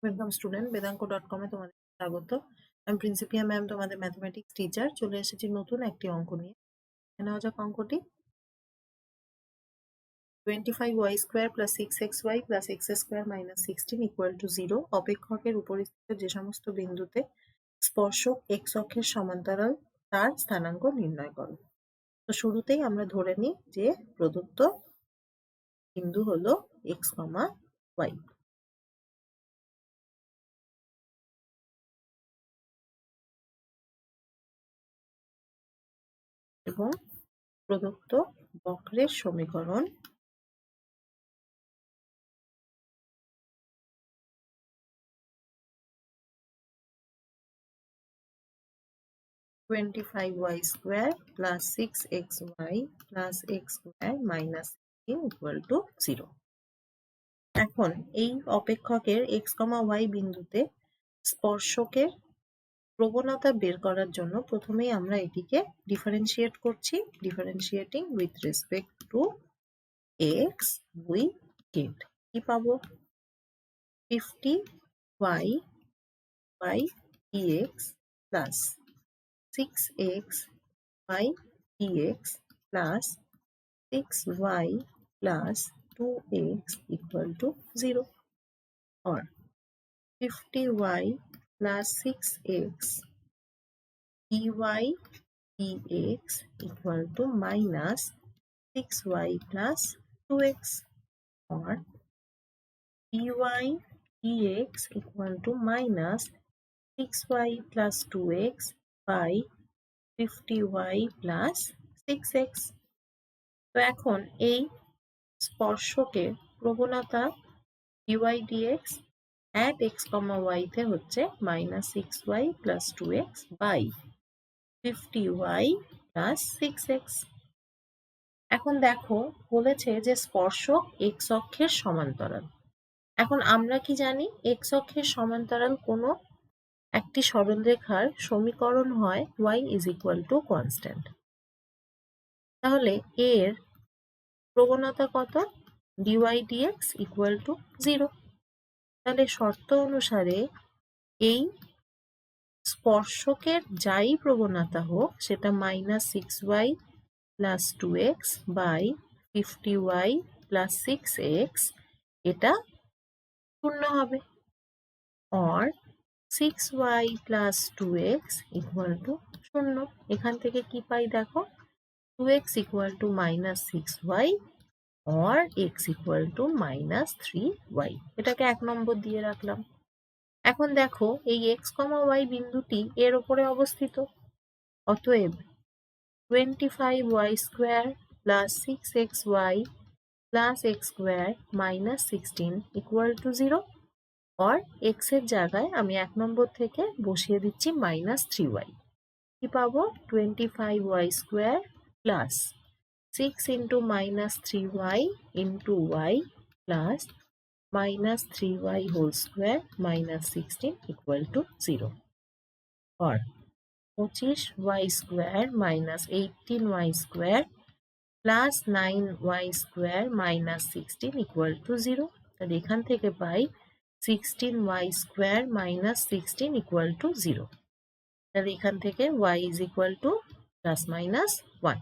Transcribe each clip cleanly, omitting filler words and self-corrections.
Welcome student, বেদাঙ্ক.com এ তোমাদের স্বাগত। আমি প্রিন্সিপিয়া ম্যাম, তোমাদের ম্যাথমেটিক্স টিচার। চলে এসেছি নতুন একটি অঙ্ক নিয়ে। নেওয়া যাক অঙ্কটি। 25y² + 6xy + x² - 16 = 0 অপেক্ষকের উপরিস্থিত যে সমস্ত বিন্দুতে স্পর্শক x অক্ষের সমান্তরাল তার স্থানাঙ্ক নির্ণয় করো। তো শুরুতেই আমরা ধরে নিই যে প্রদত্ত বিন্দু হলো x, y। এবং প্রদত্ত বক্রের সমীকরণ (25y² + 6xy + x² - 16 = 0। এখন এই অপেক্ষকের x, y বিন্দুতে স্পর্শকের প্রবণতা বের করার জন্য প্রথমেই আমরা এটিকে ডিফারেন্সিয়েট করছি। Differentiating with respect to x we get কি পাবো? 50y by dx plus 6x by dx plus 6y plus 2x = 0, or 50y plus 6x dy dx = minus 6y plus 2x, or dy dx = minus 6y plus 2x by 50y plus 6x। তো এখন এই স্পর্শকের প্রবণতা dy dx at x, y তে হচ্ছে minus 6y plus 2x by 50y plus 6x। এখন দেখো বলেছে যে স্পর্শক x অক্ষের সমান্তরাল। এখন আমরা কি জানি? x অক্ষের সমান্তরাল কোনো একটি সরলরেখার সমীকরণ হয় y = constant। তাহলে এর প্রবণতা কত? dy dx = 0। তাহলে শর্ত অনুসারে এই স্পর্শকের যাই প্রবণতা হোক সেটা minus 6y plus 2x by 50y plus 6x এটা 0 হবে, or 6y plus 2x = 0। এখান থেকে কি পাই দেখো? 2x = minus 6y or x = minus 3y। এটাকে 1 নম্বর দিয়ে রাখলাম। এখন দেখো এই x, y বিন্দুটি এর উপরে অবস্থিত। অতএব 25y² plus 6xy plus x² minus 16 = 0, or x এর জায়গায় আমি 1 নম্বর থেকে বসিয়ে দিচ্ছি minus 3y। কি পাবো? 25y² plus 6 into minus 3y into y plus minus 3y whole square minus 16 = 0, or 25y² minus 18y² plus 9y² minus 16 = 0। তাহলে এখান থেকে পাই 16y² minus 16 = 0। তাহলে এখান থেকে y = plus minus 1।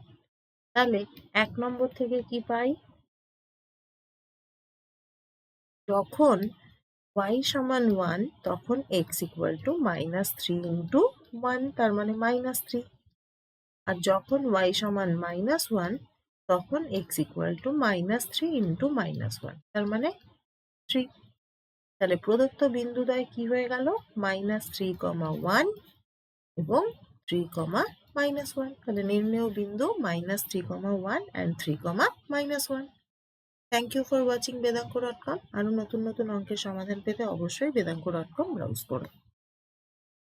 তাহলে 1 নম্বর থেকে কি পাই? যখন y সমান 1 তখন x = minus 3 into 1, তার মানে minus 3। আর যখন y সমান minus 1 তখন x = minus 3 into minus 1, তার মানে 3। তাহলে প্রদত্ত বিন্দুদ্বয় কি হয়ে গেল? minus 3, 1 এবং 3, -1। তাহলে নির্ণেয় বিন্দু minus 3, 1 and 3, -1। Thank you for watching বেদাঙ্ক.com। আরো নতুন নতুন অঙ্কের সমাধান পেতে অবশ্যই বেদাঙ্ক.com ব্রাউজ করুন।